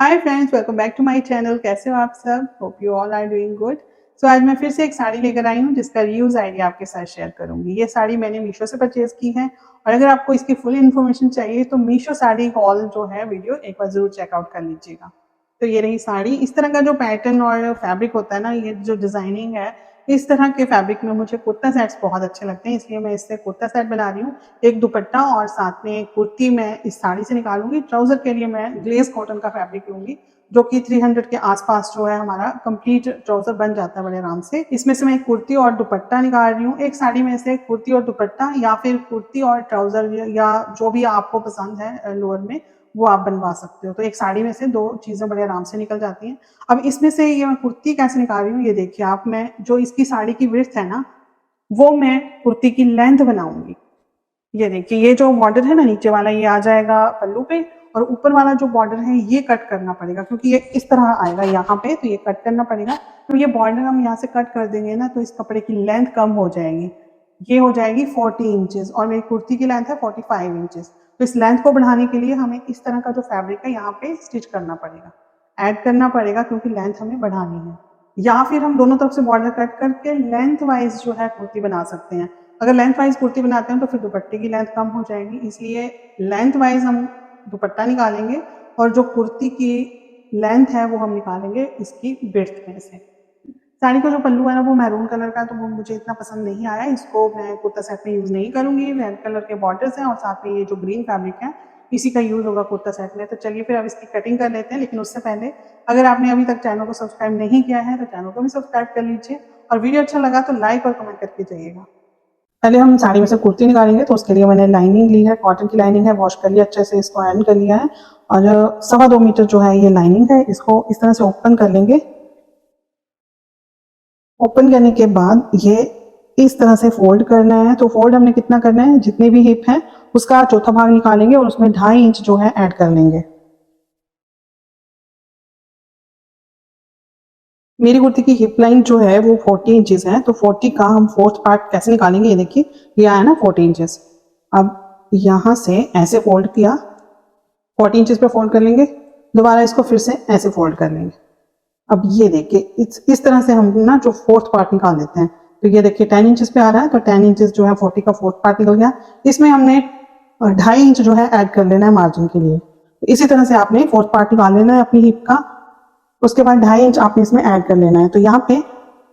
Hi friends, welcome back to my channel. कैसे हो आप सब? Hope you all are doing good. So आज मैं फिर से एक साड़ी लेकर आई हूँ जिसका रीयूज आइडिया आपके साथ शेयर करूंगी। ये साड़ी मैंने मीशो से परचेज की है और अगर आपको इसकी फुल इन्फॉर्मेशन चाहिए तो मीशो साड़ी हॉल जो है वीडियो एक बार जरूर चेकआउट कर लीजिएगा। तो ये रही साड़ी। इस तरह का जो पैटर्न और फैब्रिक होता है ना, ये जो डिजाइनिंग है, इस तरह के फैब्रिक में मुझे कुर्ता सेट्स बहुत अच्छे लगते हैं, इसलिए मैं इससे कुर्ता सेट बना रही हूँ। एक दुपट्टा और साथ में एक कुर्ती मैं इस साड़ी से निकालूंगी। ट्राउजर के लिए मैं ग्लेज कॉटन का फैब्रिक लूंगी जो कि 300 के आसपास जो है हमारा कंप्लीट ट्राउजर बन जाता है बड़े आराम से। इसमें से मैं एक कुर्ती और दुपट्टा निकाल रही हूँ। एक साड़ी में से कुर्ती और दुपट्टा या फिर कुर्ती और ट्राउजर या जो भी आपको पसंद है लोअर में वो आप बनवा सकते हो। तो एक साड़ी में से दो चीजें बड़े आराम से निकल जाती हैं। अब इसमें से ये मैं कुर्ती कैसे निकाल रही हूँ ये देखिए आप। मैं जो इसकी साड़ी की विड्थ है ना, वो मैं कुर्ती की लेंथ बनाऊंगी। ये देखिए, ये जो बॉर्डर है ना नीचे वाला, ये आ जाएगा पल्लू पे और ऊपर वाला जो बॉर्डर है ये कट करना पड़ेगा क्योंकि ये इस तरह आएगा यहाँ पे, तो ये कट करना पड़ेगा। तो ये बॉर्डर हम यहाँ से कट कर देंगे ना तो इस कपड़े की लेंथ कम हो जाएगी। ये हो जाएगी 40 इंचेस और मेरी कुर्ती की लेंथ है 45 इंचेस। तो इस लेंथ को बढ़ाने के लिए हमें इस तरह का जो फैब्रिक है यहाँ पे स्टिच करना पड़ेगा, ऐड करना पड़ेगा क्योंकि लेंथ हमें बढ़ानी है। या फिर हम दोनों तरफ से बॉर्डर कट करके लेंथ वाइज जो है कुर्ती बना सकते हैं। अगर लेंथ वाइज कुर्ती बनाते हैं तो फिर दुपट्टे की लेंथ कम हो जाएगी, इसलिए लेंथ वाइज हम दुपट्टा निकालेंगे और जो कुर्ती की लेंथ है वो हम निकालेंगे इसकी विड्थ में से। साड़ी का जो पल्लू है ना वो मैरून कलर का, तो वो मुझे इतना पसंद नहीं आया। इसको मैं कुर्ता सेट में यूज़ नहीं करूंगी। रेड कलर के बॉर्डर्स हैं और साथ में ये जो ग्रीन फैब्रिक है इसी का यूज़ होगा कुर्ता सेट में। तो चलिए फिर अब इसकी कटिंग कर लेते हैं, लेकिन उससे पहले अगर आपने अभी तक चैनल को सब्सक्राइब नहीं किया है तो चैनल को भी सब्सक्राइब कर लीजिए और वीडियो अच्छा लगा तो लाइक और कमेंट करके जाइएगा। पहले हम साड़ी में से कुर्ती निकालेंगे तो उसके लिए मैंने लाइनिंग ली है, कॉटन की लाइनिंग है, वॉश कर लिया अच्छे से, इसको आयरन कर लिया है और 2.25 मीटर जो है ये लाइनिंग है। इसको इस तरह से ओपन कर लेंगे। ओपन करने के बाद ये इस तरह से फोल्ड करना है। तो फोल्ड हमने कितना करना है, जितने भी हिप है उसका चौथा भाग निकालेंगे और उसमें 2.5 इंच जो है ऐड कर लेंगे। मेरी कुर्ती की हिप लाइन जो है वो 40 इंचेस है, तो 40 का हम फोर्थ पार्ट कैसे निकालेंगे, ये देखिए ये आया ना 40 इंचेस। अब यहाँ से ऐसे फोल्ड किया, 40 इंचेस पे फोल्ड कर लेंगे, दोबारा इसको फिर से ऐसे फोल्ड कर लेंगे। अब ये देखिए इस तरह से हम ना जो फोर्थ पार्ट निकाल देते हैं। तो ये देखिए 10 इंचेस पे आ रहा है, तो 10 इंचेस जो है 40 का फोर्थ पार्ट निकल गया। इसमें हमने 2.5 इंच जो है ऐड कर लेना है मार्जिन के लिए। तो इसी तरह से आपने फोर्थ पार्ट निकाल लेना है अपनी हिप का। उसके बाद 2.5 इंच आपने इसमें ऐड कर लेना है। तो यहाँ पे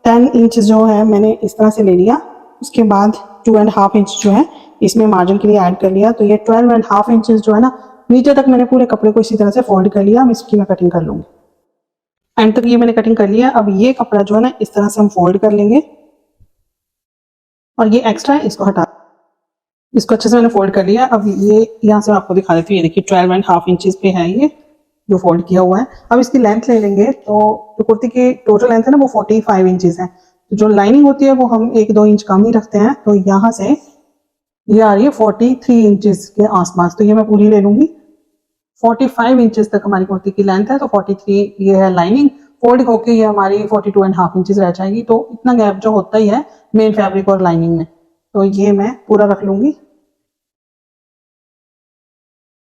10 इंच जो है मैंने इस तरह से ले लिया। उसके बाद 2.5 इंच जो है इसमें मार्जिन के लिए ऐड कर लिया। तो ये 12.5 इंचेस जो है ना, नीचे तक मैंने पूरे कपड़े को इसी तरह से फोल्ड कर लिया। अब इसकी मैं कटिंग कर लूंगी। एंड तक ये मैंने कटिंग कर लिया। अब ये कपड़ा जो है ना इस तरह से हम फोल्ड कर लेंगे और ये एक्स्ट्रा है इसको हटा, इसको अच्छे से मैंने फोल्ड कर लिया। अब ये यहाँ से आपको दिखा देती हूँ, ये देखिए 12.5 इंचेस पे है ये जो फोल्ड किया हुआ है। अब इसकी लेंथ ले लेंगे। तो जो कुर्ती की टोटल लेंथ है ना वो 45 इंचेस है। तो जो लाइनिंग होती है वो हम 1-2 इंच कम ही रखते हैं। तो यहाँ से ये आ रही है 43 इंचेस के आसपास, तो ये मैं पूरी ले लूंगी। 45 इंचेस तक हमारी कुर्ती की लेंथ है, तो 43 ये है लाइनिंग। फोल्ड होके ये हमारी 42.5 इंचेस रह जाएगी। तो इतना गैप जो होता ही है मेन फैब्रिक और लाइनिंग में, तो ये मैं पूरा रख लूंगी।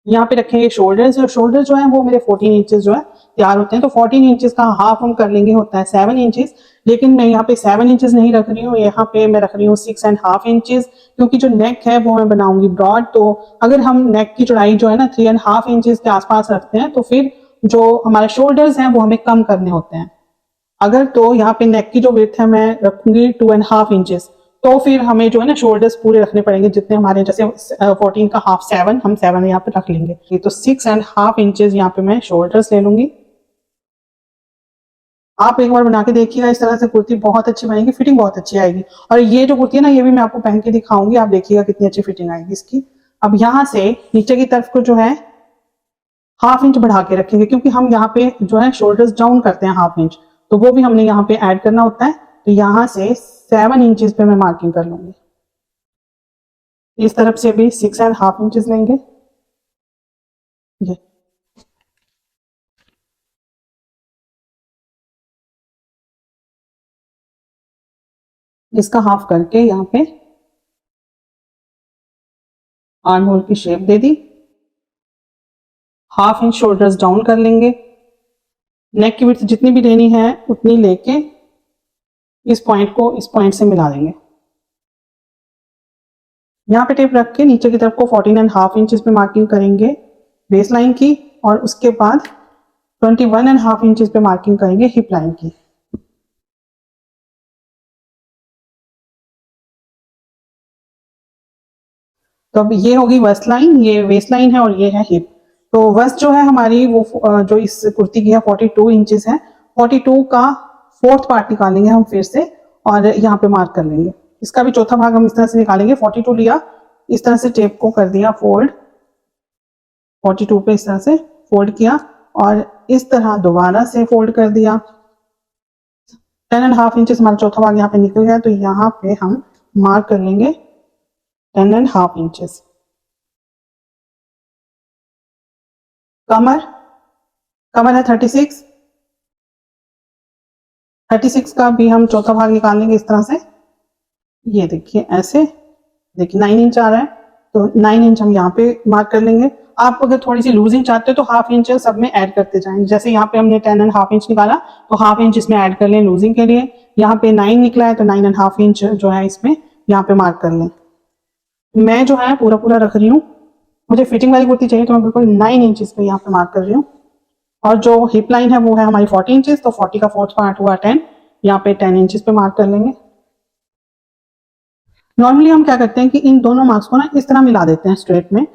यहाँ पे रखेंगे शोल्डर्स, और शोल्डर जो है वो मेरे 14 इंचेस जो है तैयार होते हैं। तो 14 इंचेस का हाफ हम कर लेंगे, होता है 7 इंचेस। लेकिन मैं यहाँ पे 7 इंचेस नहीं रख रही हूँ, यहाँ पे मैं रख रही हूँ 6.5 इंचेस, क्योंकि जो नेक है वो मैं बनाऊंगी ब्रॉड। तो अगर हम नेक की चौड़ाई जो है ना 3.5 इंचेस के आसपास रखते हैं तो फिर जो हमारे शोल्डर्स हैं वो हमें कम करने होते हैं। अगर तो यहाँ पे नेक की जो विड्थ है मैं रखूंगी 2.5 इंचेस, तो फिर हमें जो है ना शोल्डर्स पूरे रखने पड़ेंगे जितने हमारे, जैसे 14 का हाफ 7, हम 7 यहाँ पे रख लेंगे। ये तो 6.5 इंचेस यहाँ पे मैं शोल्डर्स ले लूंगी। आप एक बार बना के देखिएगा, इस तरह से कुर्ती बहुत अच्छी बनेगी, फिटिंग बहुत अच्छी आएगी। और ये जो कुर्ती है ना ये भी मैं आपको पहन के दिखाऊंगी, आप देखिएगा कितनी अच्छी फिटिंग आएगी इसकी। अब यहाँ से नीचे की तरफ को जो है हाफ इंच बढ़ा के रखेंगे, क्योंकि हम यहाँ पे जो है शोल्डर्स डाउन करते हैं हाफ इंच, तो वो भी हमने यहाँ पे ऐड करना होता है। तो यहाँ से 7 इंचेस पे मैं मार्किंग कर लूंगी। इस तरफ से भी 6.5 इंचेस लेंगे। ये इसका हाफ करके यहाँ पे आर्म होल की शेप दे दी। हाफ इंच शोल्डर्स डाउन कर लेंगे। नेक की विड्थ जितनी भी लेनी है उतनी लेके इस पॉइंट को इस पॉइंट से मिला देंगे। यहाँ पे टेप रख के नीचे की तरफ को 14.5 इंचेस पे मार्किंग करेंगे बेस लाइन की, और उसके बाद 21.5 इंचेस पे मार्किंग करेंगे हिप लाइन की। तो अब ये होगी वस्ट लाइन, ये वेस्ट लाइन है और ये है हिप। तो वस्ट जो है हमारी वो जो इस कुर्ती की है 42 इंचेस है। 42 का फोर्थ पार्ट निकालेंगे हम फिर से और यहाँ पे मार्क कर लेंगे। इसका भी चौथा भाग हम इस तरह से निकालेंगे। 42 लिया, इस तरह से टेप को कर दिया फोल्ड, 42 पे इस तरह से फोल्ड किया और इस तरह दोबारा से फोल्ड कर दिया। 10.5 इंचेस हमारा चौथा भाग यहाँ पे निकल गया, तो यहाँ पे हम मार्क कर लेंगे 10.5 इंचेस। कमर, कमर है 36, 36 का भी हम चौथा भाग निकालेंगे इस तरह से। ये देखिए ऐसे, देखिए 9 इंच आ रहा है, तो 9 इंच हम यहाँ पे मार्क कर लेंगे। आप अगर थोड़ी सी लूजिंग चाहते हो तो हाफ इंच सब में ऐड करते जाएं। जैसे यहाँ पे हमने 10.5 इंच निकाला तो हाफ इंच इसमें ऐड कर लें लूजिंग के लिए। यहाँ पे 9 निकला है तो 9.5 इंच जो है इसमें यहाँ पे मार्क कर लें। मैं जो है पूरा पूरा रख रही हूँ, मुझे फिटिंग वाली कुर्ती चाहिए तो मैं बिल्कुल 9 इंचेस पे यहाँ पे मार्क कर रही हूँ। और जो हिप लाइन है वो है हमारी 40 इंचेस, तो 40 का फोर्थ पार्ट हुआ 10, यहाँ पे 10 इंचेस पे मार्क कर लेंगे। नॉर्मली हम क्या करते हैं कि इन दोनों मार्क्स को ना इस तरह मिला देते हैं स्ट्रेट में,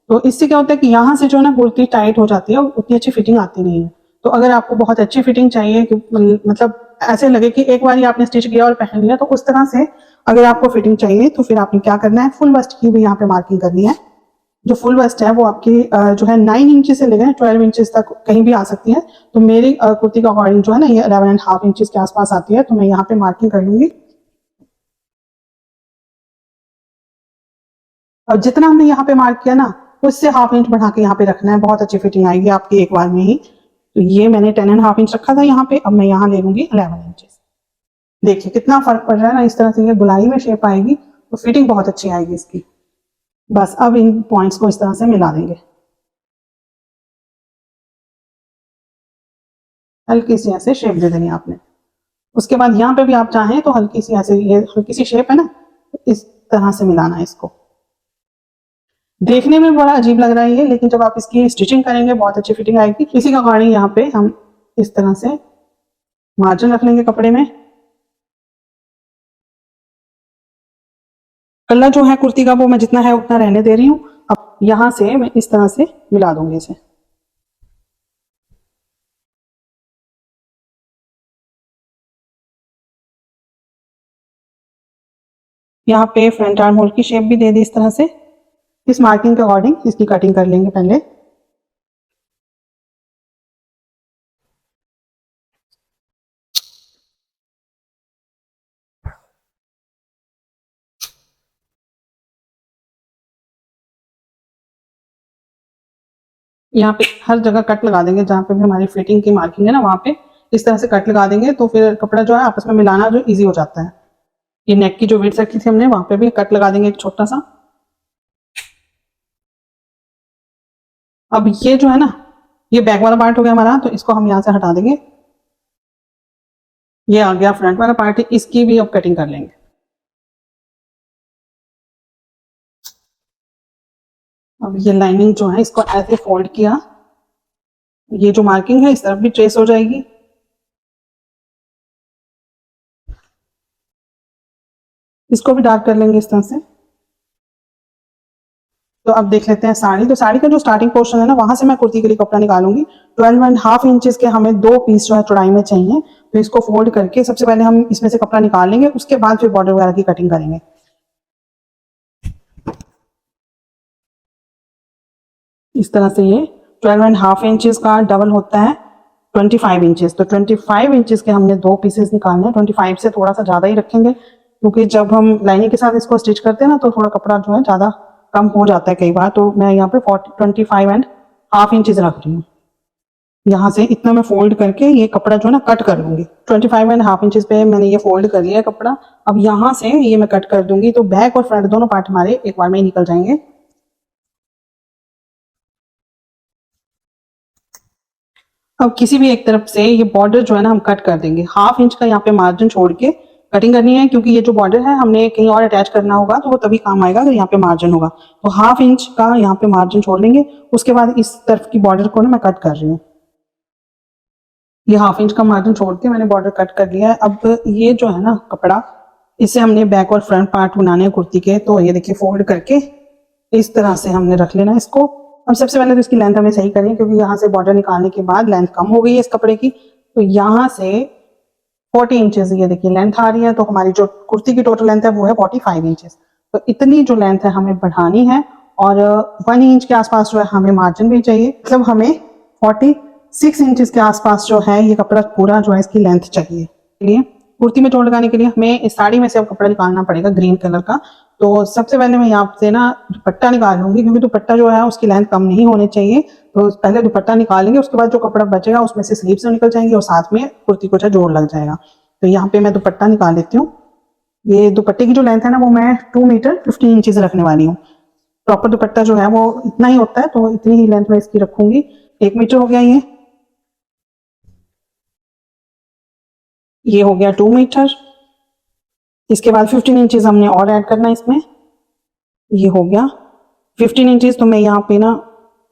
तो इससे क्या होता है कि यहाँ से जो ना कुर्ती टाइट हो जाती है और उतनी अच्छी फिटिंग आती नहीं है। तो अगर आपको बहुत अच्छी फिटिंग चाहिए कि मतलब ऐसे लगे कि एक बार ही आपने स्टिच किया और पहन लिया, तो उस तरह से अगर आपको फिटिंग चाहिए तो फिर आपने क्या करना है, फुल वस्ट की भी यहाँ पे मार्किंग करनी है। जो फुल वस्ट है वो आपकी जो है 9 इंच से लेकर 12 इंचेस तक कहीं भी आ सकती है। तो मेरी कुर्ती का अकॉर्डिंग जो है ना ये 11.5 इंचेस के आसपास आती है, तो मैं यहाँ पे मार्किंग कर लूंगी। और जितना हमने यहाँ पे मार्क किया ना उससे हाफ इंच बढ़ा के यहाँ पे रखना है, बहुत अच्छी फिटिंग आएगी आपकी एक बार में ही। तो ये मैंने 10.5 इंच रखा था यहाँ पे, अब मैं यहाँ ले लूंगी 11 इंचेस। देखिए कितना फर्क पड़ रहा है ना, इस तरह से ये गुलाई में शेप आएगी तो फिटिंग बहुत अच्छी आएगी इसकी। बस अब इन पॉइंट्स को इस तरह से मिला देंगे, हल्की सी ऐसे शेप दे देंगे आपने। उसके बाद यहाँ पे भी आप चाहें तो हल्की सी ऐसे, ये हल्की सी शेप है ना, इस तरह से मिलाना है इसको। देखने में बड़ा अजीब लग रहा है ये, लेकिन जब आप इसकी स्टिचिंग करेंगे बहुत अच्छी फिटिंग आएगी। इसी का अकॉर्डिंग यहाँ पे हम इस तरह से मार्जिन रख लेंगे कपड़े में। कलर जो है कुर्ती का वो मैं जितना है उतना रहने दे रही हूँ। अब यहाँ से मैं इस तरह से मिला दूंगी इसे। यहाँ पे फ्रंट आर्म होल की शेप भी दे दी इस तरह से। इस मार्किंग के अकॉर्डिंग इसकी कटिंग कर लेंगे पहले। यहाँ पे हर जगह कट लगा देंगे, जहाँ पे भी हमारी फिटिंग की मार्किंग है ना वहाँ पे इस तरह से कट लगा देंगे, तो फिर कपड़ा जो है आपस में मिलाना जो इजी हो जाता है। ये नेक की जो विड्थ रखी थी हमने वहाँ पे भी कट लगा देंगे एक छोटा सा। अब ये जो है ना ये बैक वाला पार्ट हो गया हमारा, तो इसको हम यहाँ से हटा देंगे। ये आ गया फ्रंट वाला पार्ट, इसकी भी अब कटिंग कर लेंगे। अब ये लाइनिंग जो है इसको ऐसे फोल्ड किया, ये जो मार्किंग है इस तरफ भी ट्रेस हो जाएगी। इसको भी डार्क कर लेंगे इस तरह से। तो अब देख लेते हैं साड़ी। तो साड़ी का जो स्टार्टिंग पोर्शन है ना वहां से मैं कुर्ती के लिए कपड़ा निकालूंगी। 12.5 इंचेस के हमें दो पीस जो है चौड़ाई में चाहिए, तो इसको फोल्ड करके सबसे पहले हम इसमें से कपड़ा निकाल लेंगे, उसके बाद फिर बॉर्डर वगैरह की कटिंग करेंगे। इस तरह से ये 12.5 इंचेस का डबल होता है 25 इंचेस। तो 25 इंचेस के हमने दो पीसेस निकालने हैं। 25 से थोड़ा सा ज़्यादा ही रखेंगे, क्योंकि जब हम लाइनिंग के साथ इसको स्टिच करते हैं ना तो थोड़ा कपड़ा जो है ज़्यादा कम हो जाता है कई बार। तो मैं यहाँ पे 25.5 इंचेस रख रही हूँ। यहाँ से इतना मैं फोल्ड करके ये कपड़ा जो है ना कट कर लूंगी। 25.5 इंचेस पे मैंने ये फोल्ड कर लिया है कपड़ा। अब यहाँ से ये मैं कट कर दूंगी, तो बैक और फ्रंट दोनों पार्ट हमारे एक बार में ही निकल जाएंगे। अब किसी भी एक तरफ से ये बॉर्डर जो है ना हम कट कर देंगे, 1/2 इंच का यहाँ पे मार्जिन छोड़ के कटिंग करनी है, क्योंकि ये जो बॉर्डर है हमने कहीं और अटैच करना होगा तो वो तभी काम आएगा अगर यहाँ पे मार्जिन होगा। तो 1/2 इंच का यहाँ पे मार्जिन छोड़ लेंगे। उसके बाद इस तरफ की बॉर्डर को ना मैं कट कर रही हूँ। ये 1/2 इंच का मार्जिन छोड़ के मैंने बॉर्डर कट कर लिया है। अब ये जो है ना कपड़ा, इसे हमने बैक और फ्रंट पार्ट बनाने हैं कुर्ती के, तो ये देखिए फोल्ड करके इस तरह से हमने रख लेना इसको। अब सबसे पहले तो इसकी लेंथ हमें सही करनी है, क्योंकि यहाँ से बॉर्डर निकालने के बाद लेंथ कम हो गई है इस कपड़े की। तो यहाँ से 40 इंचेस ये देखिए लेंथ आ रही है, तो हमारी जो कुर्ती की टोटल लेंथ है वो है 45 इंचेस। तो इतनी जो लेंथ है हमें बढ़ानी है, और 1 इंच के आसपास जो है हमें मार्जिन भी चाहिए। मतलब हमें 46 इंचेस के आसपास जो है ये कपड़ा पूरा जो है इसकी लेंथ चाहिए। लिए कुर्ती में चोट लगाने के लिए हमें इस साड़ी में से अब कपड़ा निकालना पड़ेगा ग्रीन कलर का। तो सबसे पहले मैं यहाँ से ना दुपट्टा निकाल लूंगी, क्योंकि दुपट्टा जो है उसकी लेंथ कम नहीं होनी चाहिए। तो पहले दुपट्टा निकालेंगे, उसके बाद जो कपड़ा बचेगा उसमें से स्लीव्स निकल जाएंगे और साथ में कुर्ती को जोड़ लग जाएगा। तो यहाँ पे मैं दुपट्टा निकाल लेती हूँ। ये दुपट्टे की जो लेंथ है ना वो मैं 2 मीटर 15 इंचेस रखने वाली हूँ। प्रॉपर दुपट्टा जो है वो इतना ही होता है, तो इतनी ही लेंथ में इसकी रखूंगी। 1 मीटर हो गया ये हो गया 2 मीटर। इसके बाद 15 इंचेस हमने और ऐड करना है इसमें। ये हो गया 15 इंचेस। तो मैं यहाँ पे ना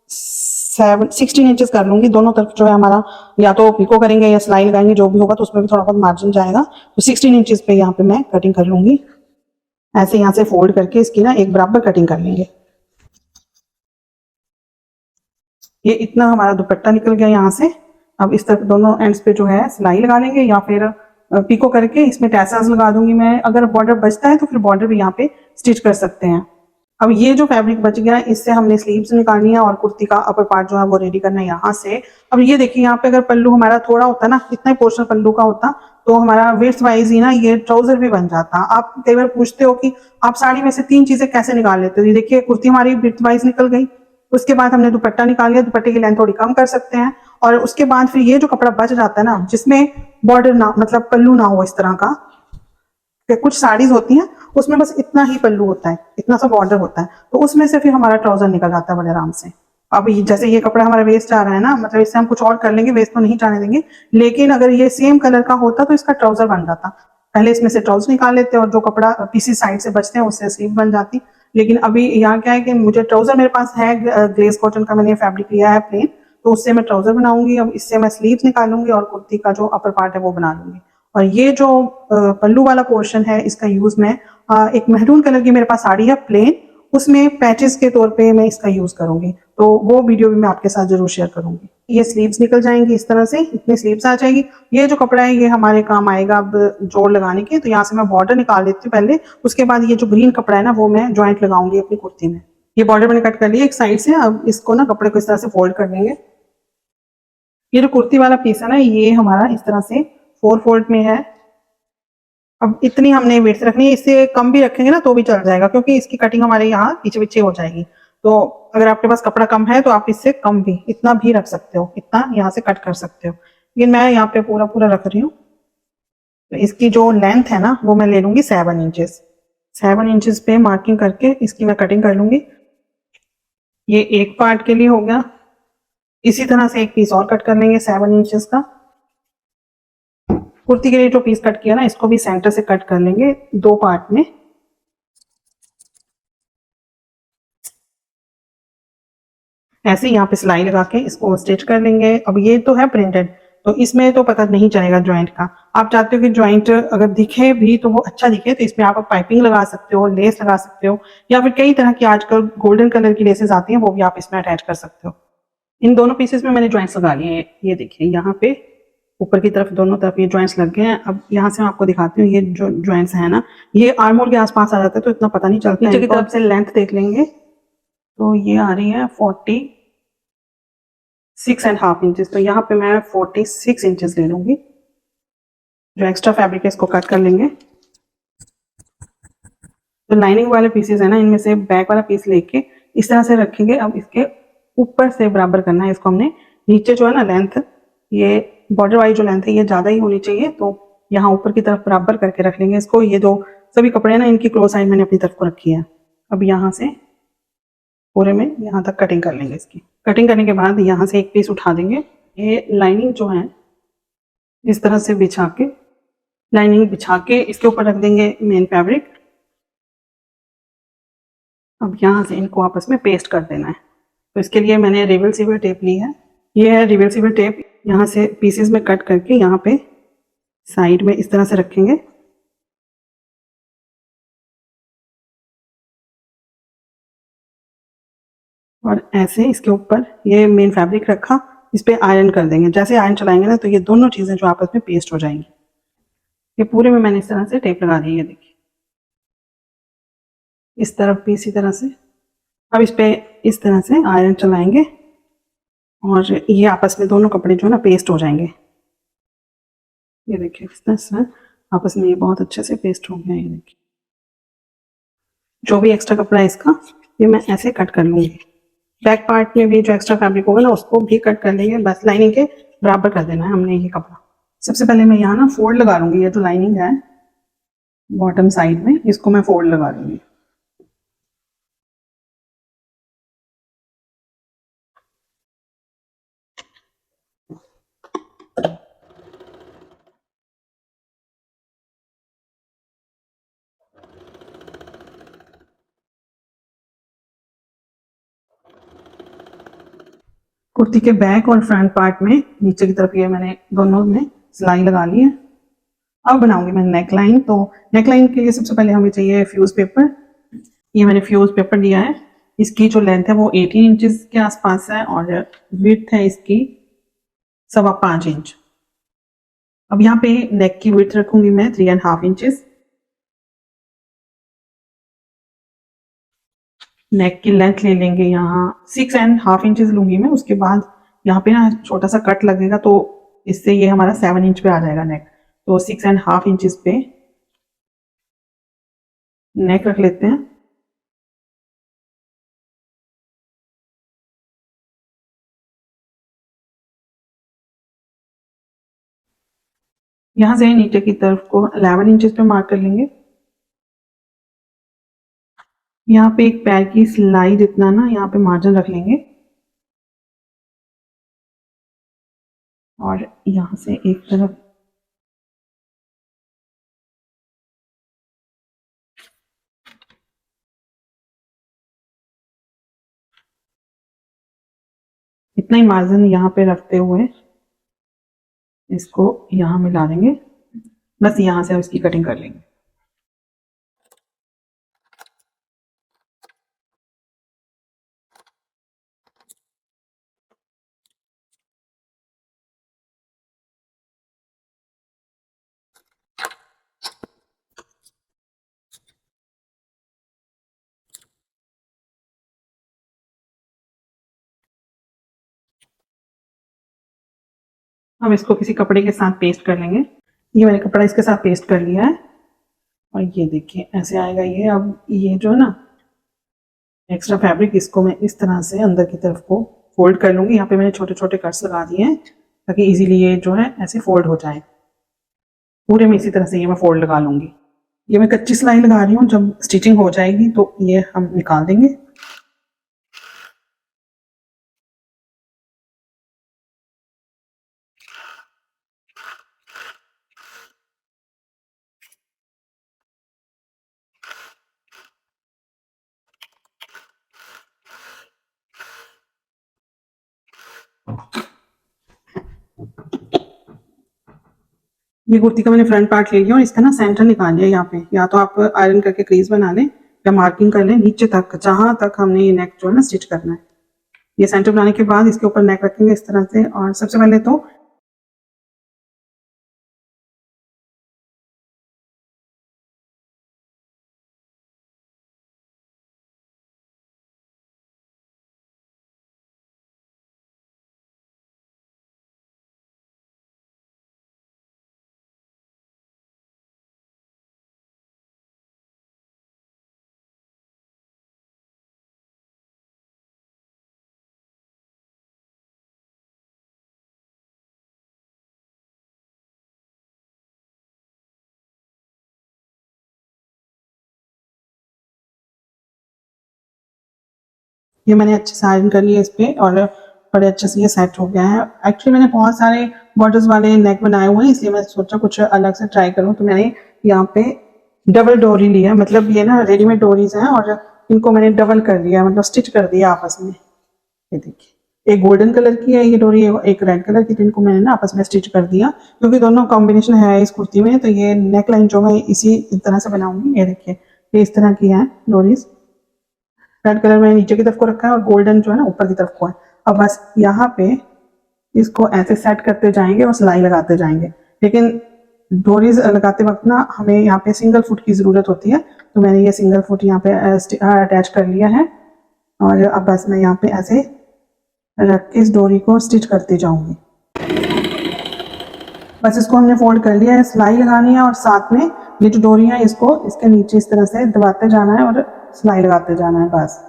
16 इंचेस कर लूंगी। दोनों तरफ जो है हमारा या तो पिको करेंगे या सिलाई लगाएंगे, जो भी होगा, तो उसमें भी थोड़ा बहुत मार्जिन जाएगा। तो 16 इंचेस पे यहाँ पे मैं कटिंग कर लूंगी। ऐसे यहाँ से फोल्ड करके इसकी ना एक बराबर कटिंग कर लेंगे। ये इतना हमारा दुपट्टा निकल गया यहाँ से। अब इस तरफ दोनों एंड्स पे जो है सिलाई लगा लेंगे, या फिर पिको करके इसमें टैसल्स लगा दूंगी मैं। अगर बॉर्डर बचता है तो फिर बॉर्डर भी यहाँ पे स्टिच कर सकते हैं। अब ये जो फैब्रिक बच गया है इससे हमने स्लीव्स निकालनी है और कुर्ती का अपर पार्ट जो है वो रेडी करना है यहाँ से। अब ये देखिए यहाँ पे अगर पल्लू हमारा थोड़ा होता ना, इतना ही पोर्शन पल्लू का होता, तो हमारा वेस्ट वाइज ही ना ये ट्राउजर भी बन जाता। आप कई बार पूछते हो कि आप साड़ी में से 3 चीजें कैसे निकाल लेते हो। ये देखिए कुर्ती हमारी वेस्ट वाइज निकल गई, उसके बाद हमने दुपट्टा निकाल लिया, दुपट्टे की लेंथ थोड़ी कम कर सकते हैं, और उसके बाद फिर ये जो कपड़ा बच जाता है ना, जिसमें बॉर्डर ना, मतलब पल्लू ना हो इस तरह का, कुछ साड़ीज होती हैं उसमें बस इतना ही पल्लू होता है, इतना सा बॉर्डर होता है, तो उसमें से फिर हमारा ट्राउजर निकल जाता है बड़े आराम से। अब जैसे ये कपड़ा हमारा वेस्ट आ रहा है ना, मतलब इससे हम कुछ और कर लेंगे, वेस्ट तो नहीं जाने देंगे, लेकिन अगर ये सेम कलर का होता तो इसका ट्राउजर बन जाता। पहले इसमें से ट्राउजर निकाल लेते और जो कपड़ा पीसी साइड से बचते हैं उससे स्लीव बन जाती। लेकिन अभी यहाँ क्या है कि मुझे ट्राउजर मेरे पास है, ग्लेज कॉटन का मैंने फैब्रिक लिया है प्लेन, तो उससे मैं ट्राउजर बनाऊंगी। अब इससे मैं स्लीव्स निकालूंगी और कुर्ती का जो अपर पार्ट है वो बना लूंगी। और ये जो पल्लू वाला पोर्शन है इसका यूज मैं एक मेहरून कलर की मेरे पास साड़ी है प्लेन, उसमें पैचेस के तौर पे मैं इसका यूज करूंगी, तो वो वीडियो भी मैं आपके साथ जरूर शेयर करूंगी। ये स्लीव्स निकल जाएंगी इस तरह से, इतनी स्लीव्स आ जाएगी। ये जो कपड़ा है ये हमारे काम आएगा अब जोड़ लगाने के, तो यहाँ से मैं बॉर्डर निकाल देती हूँ पहले, उसके बाद ये जो ग्रीन कपड़ा है ना वो मैं ज्वाइंट लगाऊंगी अपनी कुर्ती में। ये बॉर्डर मैंने कट कर लिया एक साइड से। अब इसको ना कपड़े को इस तरह से फोल्ड कर देंगे। ये जो कुर्ती वाला पीस है ना ये हमारा इस तरह से 4 फोल्ड में है। अब इतनी हमने विड्थ रखनी है, इससे कम भी रखेंगे ना तो भी चल जाएगा, क्योंकि इसकी कटिंग हमारे यहाँ पीछे पीछे हो जाएगी। तो अगर आपके पास कपड़ा कम है तो आप इससे कम भी इतना भी रख सकते हो, इतना यहाँ से कट कर सकते हो, लेकिन मैं यहाँ पे पूरा पूरा रख रही हूँ। तो इसकी जो लेंथ है ना वो मैं ले लूंगी 7 इंचेस। 7 इंचेस पे मार्किंग करके इसकी मैं कटिंग कर लूंगी। ये एक पार्ट के लिए हो गया। इसी तरह से एक पीस और कट कर लेंगे 7 इंचेस का। कुर्ती के लिए जो पीस कट किया ना इसको भी सेंटर से कट कर लेंगे 2 पार्ट में। ऐसे यहाँ पे सिलाई लगा के इसको स्टिच कर लेंगे। अब ये तो है प्रिंटेड, तो इसमें तो पता नहीं चलेगा ज्वाइंट का। आप चाहते हो कि ज्वाइंट अगर दिखे भी तो वो अच्छा दिखे, तो इसमें आप पाइपिंग लगा सकते हो, लेस लगा सकते हो, या फिर कई तरह की आजकल गोल्डन कलर की लेसेस आती हैं वो भी आप इसमें अटैच कर सकते हो। इन दोनों पीसेस में मैंने ज्वाइंट्स लगा लिए हैं। ये देखिए यहाँ पे ऊपर की तरफ दोनों तरफ ये ज्वाइंट्स लग गए हैं। अब यहाँ से मैं आपको दिखाती हूँ, ये जो ज्वाइंट्स है ना ये आर्म होल के आसपास आ जाता है, तो इतना पता नहीं चलता। नीचे की तरफ से लेंथ देख लेंगे तो ये आ रही है 46.5 इंचेस। तो यहाँ पे मैं 46 इंचेस ले लूंगी। जो एक्स्ट्रा फैब्रिक है इसको कट कर लेंगे। तो लाइनिंग वाले पीसेस है ना इनमें से बैक वाला पीस लेके इस तरह से रखेंगे। अब इसके ऊपर से बराबर करना है इसको हमने। नीचे जो है ना लेंथ, ये बॉर्डर वाली जो लेंथ है ये ज्यादा ही होनी चाहिए, तो यहाँ ऊपर की तरफ बराबर करके रख लेंगे इसको। ये जो सभी कपड़े हैं ना इनकी क्लोज साइड मैंने अपनी तरफ को रखी है। अब यहाँ से पूरे में यहाँ तक कटिंग कर लेंगे। इसकी कटिंग करने के बाद यहाँ से एक पीस उठा देंगे ये लाइनिंग जो है इस तरह से बिछा के, लाइनिंग बिछा के इसके ऊपर रख देंगे मेन फैब्रिक। अब यहाँ से इनको आपस में पेस्ट कर देना है। तो इसके लिए मैंने रिवर्सिबल टेप ली है। ये है रिवर्सिबल टेप। यहाँ से पीसेस में कट करके यहाँ पे साइड में इस तरह से रखेंगे। और ऐसे इसके ऊपर ये मेन फैब्रिक रखा, इस पे आयरन कर देंगे। जैसे आयरन चलाएंगे ना तो ये दोनों चीज़ें जो आपस में पेस्ट हो जाएंगी। ये पूरे में मैंने इस तरह से टेप लगा दी है, देखिए इस तरफ भी इसी तरह से। अब इस पे इस तरह से आयरन चलाएंगे और ये आपस में दोनों कपड़े जो है ना पेस्ट हो जाएंगे। ये देखिए इस तरह से आपस में ये बहुत अच्छे से पेस्ट हो गया। ये देखिए जो भी एक्स्ट्रा कपड़ा है इसका, ये मैं ऐसे कट कर लूँगी। बैक पार्ट में भी जो एक्स्ट्रा फैब्रिक होगा ना उसको भी कट कर लेंगे, बस लाइनिंग के बराबर कर देना है हमने ये कपड़ा। सबसे पहले मैं यहाँ ना फोल्ड लगा लूँगी। ये जो लाइनिंग है बॉटम साइड में, इसको मैं फोल्ड लगा लूँगी। कुर्ती के बैक और फ्रंट पार्ट में नीचे की तरफ ये मैंने दोनों में सिलाई लगा ली है। अब बनाऊंगी मैं नेक लाइन। तो नेक लाइन के लिए सबसे पहले हमें चाहिए फ्यूज पेपर। ये मैंने फ्यूज पेपर लिया है। इसकी जो लेंथ है वो 18 इंचेस के आसपास है और विड्थ है इसकी 5.25 इंच। अब यहाँ पे नेक की विड्थ रखूंगी मैं 3.5 इंचेस। नेक की लेंथ ले लेंगे यहाँ 6.5 इंचेस लूंगी मैं। उसके बाद यहाँ पे ना छोटा सा कट लगेगा तो इससे ये हमारा 7 इंच पे आ जाएगा नेक। तो 6.5 इंचेस पे नेक रख लेते हैं। यहाँ से नीचे की तरफ को 11 इंचेस पे मार्क कर लेंगे। यहाँ पे एक पैर की सिलाई जितना ना यहाँ पे मार्जिन रख लेंगे और यहाँ से एक तरफ इतना ही मार्जिन यहाँ पे रखते हुए इसको यहाँ मिला देंगे। बस यहाँ से उसकी कटिंग कर लेंगे। हम इसको किसी कपड़े के साथ पेस्ट कर लेंगे। ये मैंने कपड़ा इसके साथ पेस्ट कर लिया है और ये देखिए ऐसे आएगा ये। अब ये जो है ना एक्स्ट्रा फैब्रिक, इसको मैं इस तरह से अंदर की तरफ को फोल्ड कर लूंगी। यहाँ पे मैंने छोटे छोटे कट्स लगा दिए हैं ताकि इजीली ये जो है ऐसे फोल्ड हो जाए। पूरे में इसी तरह से ये मैं फोल्ड लगा लूंगी। ये मैं कच्ची सिलाई लगा रही हूँ, जब स्टिचिंग हो जाएगी तो ये हम निकाल देंगे। ये कुर्ती का मैंने फ्रंट पार्ट ले लिया और इसका ना सेंटर निकाल लिया। यहाँ पे या तो आप आयरन करके क्रीज बना लें या मार्किंग कर लें नीचे तक, जहां तक हमने ये नेक जो है ना स्टिच करना है। ये सेंटर बनाने के बाद इसके ऊपर नेक रखेंगे इस तरह से। और सबसे पहले तो ये मैंने अच्छे से आयरन कर लिया इस पे। और बड़े अच्छे से ये सेट हो गया है। एक्चुअली मैंने बहुत सारे बॉर्डर्स वाले नेक बनाए हुए हैं, इसलिए मैं सोचा कुछ अलग से ट्राई करूँ। तो मैंने यहाँ पे डबल डोरी लिया, मतलब ये ना रेडीमेड डोरीज हैं और इनको मैंने डबल कर दिया, मतलब स्टिच कर दिया आपस में। ये देखिए, एक गोल्डन कलर की है ये डोरी, एक रेड कलर की, तो इनको मैंने ना आपस में स्टिच कर दिया क्योंकि दोनों कॉम्बिनेशन है इस कुर्ती में। तो ये नेक लाइन जो मैं इसी तरह से बनाऊंगी। ये देखिए, ये इस तरह की है डोरीज। रेड कलर मैंने नीचे की तरफ को रखा है और गोल्डन जो है ना ऊपर की तरफ को है। अब बस यहाँ पे इसको ऐसे सेट करते जाएंगे और सिलाई लगाते जाएंगे, लेकिन डोरीज लगाते वक्त ना हमें यहाँ पे सिंगल फुट की ज़रूरत होती है। तो मैंने ये सिंगल फुट यहाँ पे अटैच कर लिया है और अब बस मैं यहाँ पे ऐसे रख के इस डोरी को स्टिच करती जाऊंगी। बस इसको हमने फोल्ड कर लिया है, सिलाई लगानी है और साथ में ये जो डोरी है इसको इसके नीचे इस तरह से दबाते जाना है और सिलाई लगाते जाना है बस।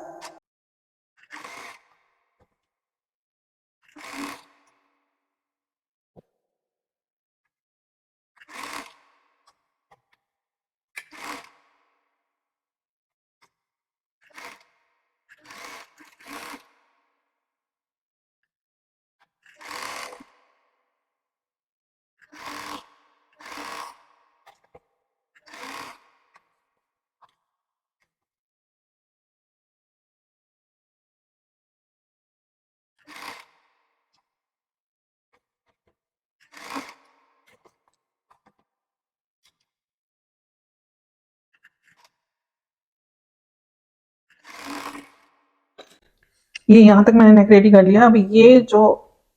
ये यहाँ तक मैंने नेक रेडी कर लिया। अब ये जो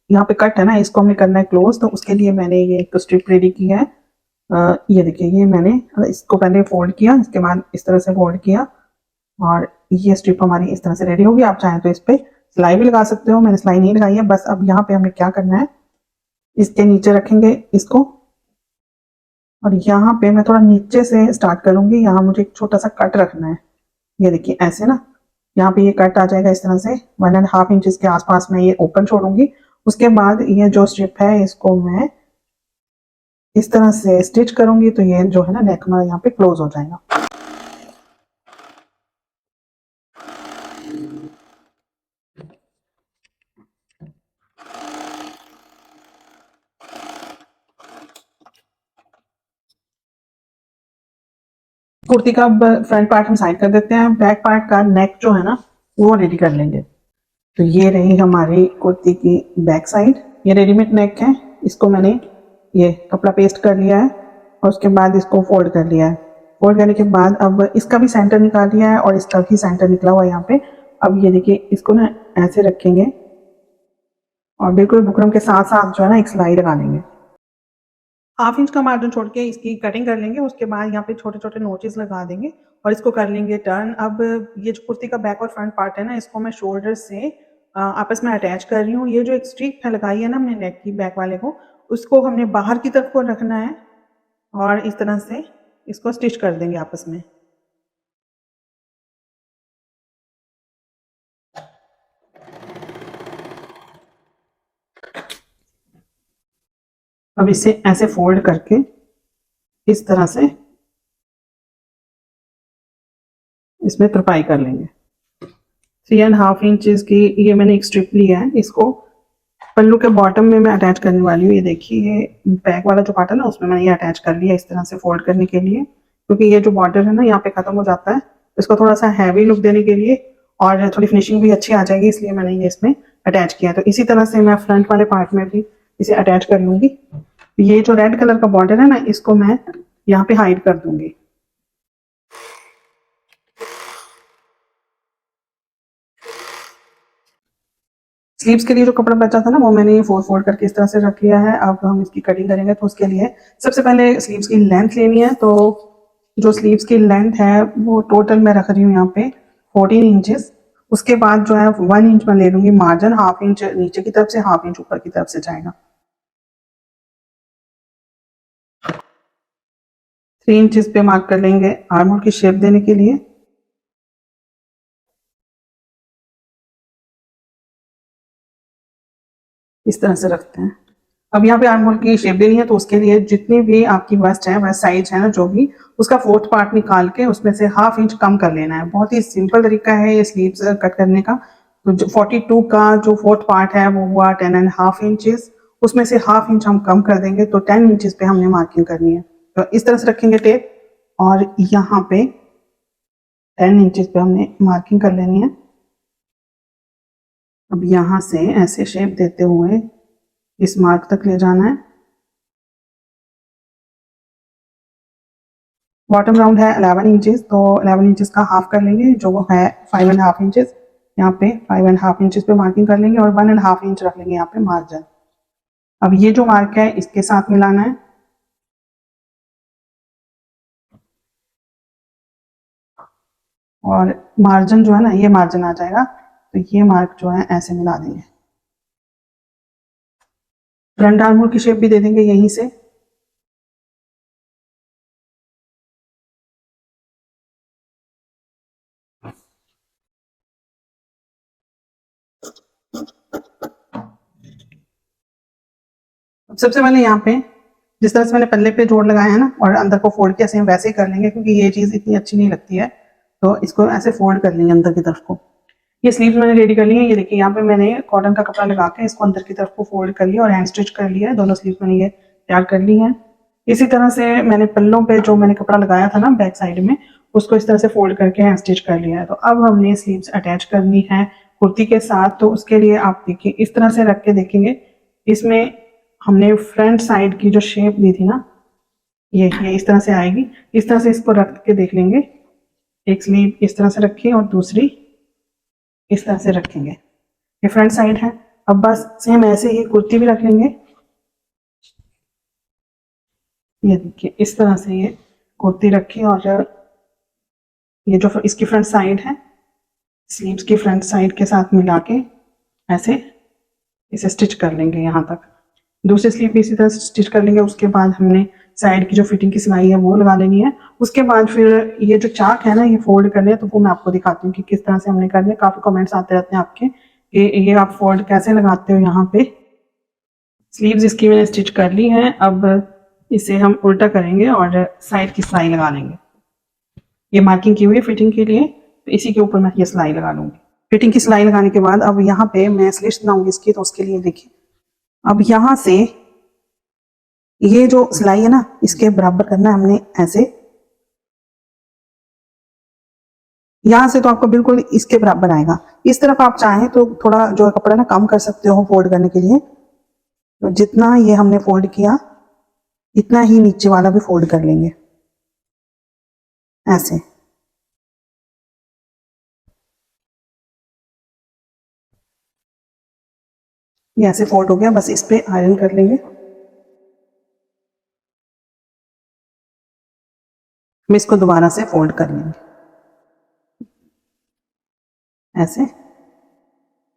यहाँ पे कट है ना, इसको हमने करना है क्लोज। तो उसके लिए मैंने ये एक स्ट्रिप रेडी की है। ये देखिए, ये मैंने इसको पहले फोल्ड किया, इसके बाद इस तरह से फोल्ड किया और ये स्ट्रिप हमारी इस तरह से रेडी होगी। आप चाहें तो इस पर सिलाई भी लगा सकते हो, मैंने सिलाई नहीं लगाई है। बस अब यहाँ पे हमें क्या करना है, इसके नीचे रखेंगे इसको और यहाँ पे मैं थोड़ा नीचे से स्टार्ट करूंगी। यहाँ मुझे एक छोटा सा कट रखना है। ये देखिए ऐसे ना, यहाँ पे ये कट आ जाएगा इस तरह से 1.5 इंच के आसपास मैं ये ओपन छोड़ूंगी। उसके बाद ये जो स्ट्रिप है इसको मैं इस तरह से स्टिच करूंगी, तो ये जो है ना नेक हमारा यहाँ पे क्लोज हो जाएगा। कुर्ती का फ्रंट पार्ट हम साइड कर देते हैं, बैक पार्ट का नेक जो है ना वो रेडी कर लेंगे। तो ये रही हमारी कुर्ती की बैक साइड। ये रेडीमेड नेक है, इसको मैंने ये कपड़ा पेस्ट कर लिया है और उसके बाद इसको फोल्ड कर लिया है। फोल्ड करने के बाद अब इसका भी सेंटर निकाल लिया है और इसका भी सेंटर निकला हुआ है यहाँ पे। अब ये देखिए, इसको ना ऐसे रखेंगे और बिल्कुल बुकरम के साथ साथ जो है ना एक सिलाई लगा लेंगे। 1/2 इंच का मार्जिन छोड़ के इसकी कटिंग कर लेंगे। उसके बाद यहाँ पे छोटे छोटे नोचेस लगा देंगे और इसको कर लेंगे टर्न। अब ये जो कुर्ती का बैक और फ्रंट पार्ट है ना, इसको मैं शोल्डर से आपस में अटैच कर रही हूँ। ये जो एक स्ट्रिप है लगाई है ना हमने नेक की बैक वाले को, उसको हमने बाहर की तरफ को रखना है और इस तरह से इसको स्टिच कर देंगे आपस में। अब इसे ऐसे फोल्ड करके इस तरह से इसमें तुरपाई कर लेंगे। 3.5 इंचेस की ये मैंने एक स्ट्रिप लिया है, इसको पल्लू के बॉटम में मैं अटैच करने वाली हूँ। ये देखिए, ये बैक वाला जो पार्ट है ना उसमें मैंने ये अटैच कर लिया इस तरह से फोल्ड करने के लिए, क्योंकि ये जो बॉर्डर है ना यहाँ पे खत्म हो जाता है। इसको थोड़ा सा हैवी लुक देने के लिए और थोड़ी फिनिशिंग भी अच्छी आ जाएगी, इसलिए मैंने ये इसमें अटैच किया। तो इसी तरह से मैं फ्रंट वाले पार्ट में भी इसे अटैच कर लूंगी। ये जो रेड कलर का बॉर्डर है ना, इसको मैं यहाँ पे हाइड कर दूंगी। स्लीव्स के लिए जो कपड़ा बचा था ना वो मैंने फोल्ड करके इस तरह से रख लिया है। अब हम इसकी कटिंग करेंगे, तो उसके लिए सबसे पहले स्लीव्स की लेंथ लेनी है। तो जो स्लीव्स की लेंथ है वो टोटल मैं रख रही हूँ यहाँ पे 14 इंचेस। उसके बाद जो है 1 इंच मैं ले लूंगी मार्जिन, 1/2 इंच नीचे की तरफ से, 1/2 इंच ऊपर की तरफ से जाएगा। 3 इंचेस पे मार्क कर लेंगे आर्म होल की शेप देने के लिए। इस तरह से रखते हैं। अब यहाँ पे आर्म होल की शेप देनी है, तो उसके लिए जितनी भी आपकी वेस्ट है, वेस्ट साइज है ना जो भी, उसका 4th पार्ट निकाल के उसमें से 1/2 इंच कम कर लेना है। बहुत ही सिंपल तरीका है ये स्लीव्स कट करने का। तो जो 42 का जो फोर्थ पार्ट है वो हुआ 10.5 इंचेस, उसमें से हाफ इंच हम कम कर देंगे तो 10 इंचेस पे हमने मार्किंग करनी है। तो इस तरह से रखेंगे टेप और यहाँ पे 10 इंचेस पे हमने मार्किंग कर लेनी है। अब यहाँ से ऐसे शेप देते हुए इस मार्क तक ले जाना है। बॉटम राउंड है 11 इंचेस, तो 11 इंचेस का हाफ कर लेंगे जो वो है 5.5 इंचेस। यहाँ पे 5.5 इंचेस पे मार्किंग कर लेंगे और 1.5 इंच रख लेंगे यहाँ पे मार्जिन। अब ये जो मार्क है इसके साथ मिलाना है और मार्जिन जो है ना, ये मार्जिन आ जाएगा, तो ये मार्क जो है ऐसे मिला देंगे। फ्रंट आर्म होल की शेप भी दे देंगे यहीं से। सबसे पहले यहाँ पे जिस तरह से मैंने पल्ले पे जोड़ लगाया है ना और अंदर को फोल्ड किया, सेम वैसे ही कर लेंगे क्योंकि ये चीज़ इतनी अच्छी नहीं लगती है। तो इसको ऐसे फोल्ड कर लेंगे अंदर की तरफ को। ये स्लीव्स मैंने रेडी कर ली है। ये देखिए यहाँ पे मैंने कॉटन का कपड़ा लगा के इसको अंदर की तरफ को फोल्ड कर लिया और हैंड स्टिच कर लिया है। दोनों स्लीव्स मैंने ये तैयार कर ली है। इसी तरह से मैंने पल्लों पे जो मैंने कपड़ा लगाया था ना बैक साइड में, उसको इस तरह से फोल्ड करके हैंड स्टिच कर लिया है। तो अब हमने स्लीव्स अटैच करनी है कुर्ती के साथ। तो उसके लिए आप देखिए इस तरह से रख के देखेंगे, इसमें हमने फ्रंट साइड की जो शेप दी थी ना, ये इस तरह से आएगी। इस तरह से इसको रख के देख लेंगे। एक स्लीव इस तरह से रखिए और दूसरी इस तरह से रखेंगे। ये फ्रंट साइड है। अब बस सेम ऐसे ही कुर्ती भी रख लेंगे। ये देखिए इस तरह से ये कुर्ती रखी और ये जो इसकी फ्रंट साइड है, स्लीव्स की फ्रंट साइड के साथ मिला के ऐसे इसे स्टिच कर लेंगे यहाँ तक। दूसरी स्लीव भी इसी तरह से स्टिच कर लेंगे। उसके बाद हमने साइड की जो फिटिंग की सिलाई है वो लगा लेनी है। उसके बाद फिर ये जो चाक है ना, ये फोल्ड करने है, तो वो मैं आपको दिखाती हूँ कि किस तरह से हमने करनी है। काफ़ी कमेंट्स आते रहते हैं आपके कि ये आप फोल्ड कैसे लगाते हो। यहाँ पे स्लीव्स इसकी मैंने स्टिच कर ली है। अब इसे हम उल्टा करेंगे और साइड की सिलाई लगा लेंगे। ये मार्किंग की हुई है फिटिंग के लिए, तो इसी के ऊपर मैं ये सिलाई लगा लूंगी। फिटिंग की सिलाई लगाने के बाद अब यहाँ पे मैं स्लिट्स बनाऊंगी इसकी, तो उसके लिए देखिए अब यहाँ से ये जो सिलाई है ना, इसके बराबर करना है हमने ऐसे। यहाँ से तो आपको बिल्कुल इसके बराबर आएगा। इस तरफ आप चाहें तो थोड़ा जो कपड़ा ना कम कर सकते हो फोल्ड करने के लिए। तो जितना ये हमने फोल्ड किया इतना ही नीचे वाला भी फोल्ड कर लेंगे ऐसे। ये ऐसे फोल्ड हो गया, बस इस पे आयरन कर लेंगे। हम इसको दोबारा से फोल्ड कर लेंगे ऐसे।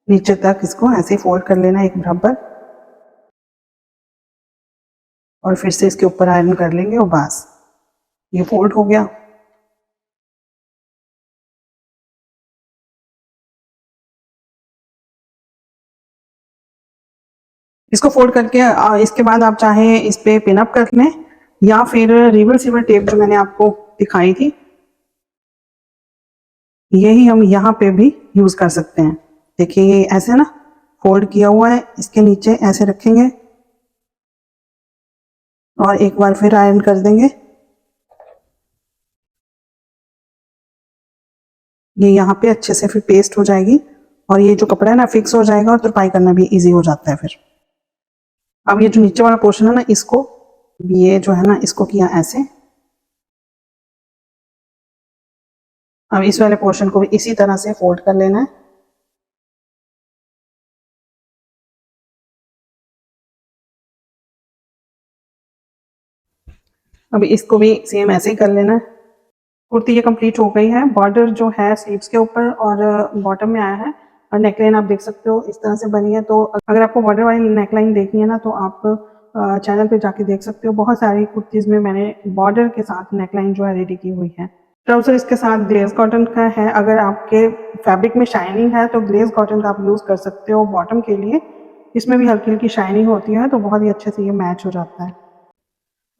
नीचे तक इसको ऐसे फोल्ड कर लेना एक बराबर और फिर से इसके ऊपर आयरन कर लेंगे और बस ये फोल्ड हो गया। इसको फोल्ड करके इसके बाद आप चाहे इस पे पिन अप कर लें या फिर रिवर्सिबल टेप जो मैंने आपको दिखाई थी, यही हम यहाँ पे भी यूज कर सकते हैं। देखिए ये ऐसे ना फोल्ड किया हुआ है, इसके नीचे ऐसे रखेंगे और एक बार फिर आयरन कर देंगे। ये यहाँ पे अच्छे से फिर पेस्ट हो जाएगी और ये जो कपड़ा है ना फिक्स हो जाएगा और तुरपाई करना भी इजी हो जाता है फिर। अब ये जो नीचे वाला पोर्शन है ना, इसको ये जो है ना इसको किया ऐसे। अब इस वाले पोर्शन को भी इसी तरह से फोल्ड कर लेना है। अब इसको भी सेम ऐसे ही कर लेना है। कुर्ती ये कंप्लीट हो गई है। बॉर्डर जो है स्लीव्स के ऊपर और बॉटम में आया है और नेकलाइन आप देख सकते हो इस तरह से बनी है। तो अगर आपको बॉर्डर वाली नेकलाइन देखनी है ना, तो आप चैनल पे जाके देख सकते हो। बहुत सारी कुर्तीज़ में मैंने बॉर्डर के साथ नेकलाइन जो है रेडी की हुई है। ट्राउजर इसके साथ ग्लेज कॉटन का है। अगर आपके फैब्रिक में शाइनिंग है तो ग्लेज कॉटन का आप यूज़ कर सकते हो बॉटम के लिए। इसमें भी हल्की हल्की शाइनिंग होती है तो बहुत ही अच्छे से ये मैच हो जाता है।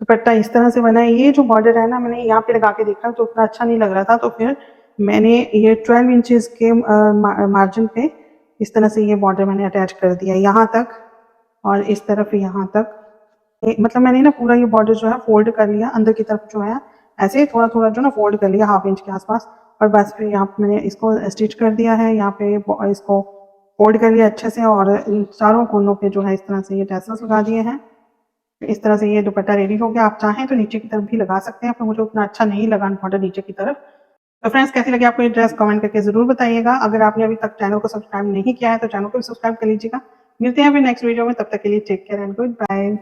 दुपट्टा इस तरह से बना है। ये जो बॉर्डर है ना, मैंने यहाँ पे लगा के देखा तो उतना अच्छा नहीं लग रहा था, तो फिर मैंने ये 12 इंचेस के मार्जिन पे इस तरह से ये बॉर्डर मैंने अटैच कर दिया यहाँ तक और इस तरफ यहाँ तक। मतलब मैंने ना पूरा ये बॉर्डर जो है फोल्ड कर लिया अंदर की तरफ जो है, ऐसे ही थोड़ा थोड़ा जो ना फोल्ड कर लिया 1/2 इंच के आसपास। और बस फिर यहाँ पे मैंने इसको स्टिच कर दिया है, यहाँ पे इसको फोल्ड कर लिया अच्छे से और इन चारों कोनों पे जो है इस तरह से ये टैसल्स लगा दिए हैं। इस तरह से ये दुपट्टा रेडी हो गया। आप चाहें तो नीचे की तरफ भी लगा सकते हैं, पर मुझे उतना अच्छा नहीं लगा बॉर्डर नीचे की तरफ। तो फ्रेंड्स कैसी लगी आपको ये ड्रेस कमेंट करके ज़रूर बताइएगा। अगर आपने अभी तक चैनल को सब्सक्राइब नहीं किया है तो चैनल को भी सब्सक्राइब कर लीजिएगा। मिलते हैं फिर नेक्स्ट वीडियो में, तब तक के लिए take care and good bye.